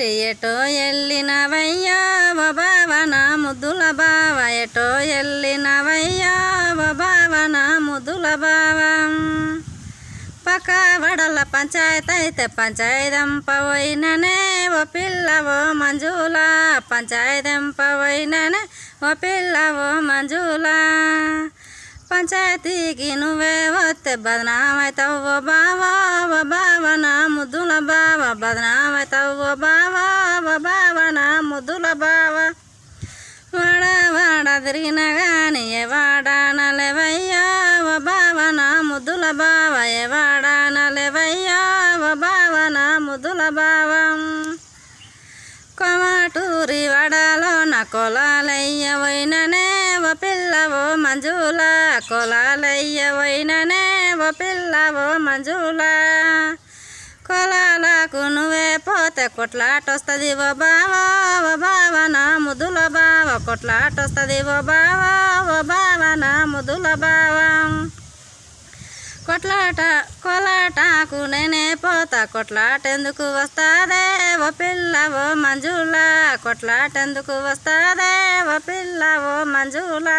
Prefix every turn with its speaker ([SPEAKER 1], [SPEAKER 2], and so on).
[SPEAKER 1] పెట్టి ఎటో ఎల్లినవయ్యా ఓ బావ నా ముద్దుల బావ ఎటో ఎల్లినవయ్యా ఓ బావ నా ముద్దుల బావ పక్క వడల పంచాయతీ అయితే పంచాయతంపవైననే ఓ పిల్లవో మంజుల పంచాయతంపవైననే ఓ పిల్లవో మంజుల పంచాయతీకి నువ్వే వస్తే బదనామైతావు ఓ బావా ఓ బావ నా ముద్దుల బావ బదనామైతావు ఓ బావా ఓ బావ నా ముద్దుల బావ వాడ వాడ తిరిగిన గాని ఏ వాడానలేవయ్యా ఓ బావ నా ముద్దుల బావ ఏ వాడానలేవయ్యా ఓ బావ నా ముద్దుల బావ కోమాటూరి వాడలో నా కొలాలయ్యవైననే ఓ పిల్లవో మంజుల కొలాలయ్యవైననే ఓ పిల్లవో మంజుల కొలాలకు నువ్వే పోతే కొట్లాటొస్తుంది ఓ బావా ఓ బావ నా ముద్దుల బావ కొట్లాటొస్తుంది ఓ బావా ఓ బావ నా ముద్దుల బావ కొట్లాటకు నేనే పోతా కొట్లాటెందుకు వస్తాదే ఓ పిల్లవో మంజుల కొట్లాటెందుకు వస్తాదే ఓ పిల్లవో మంజుల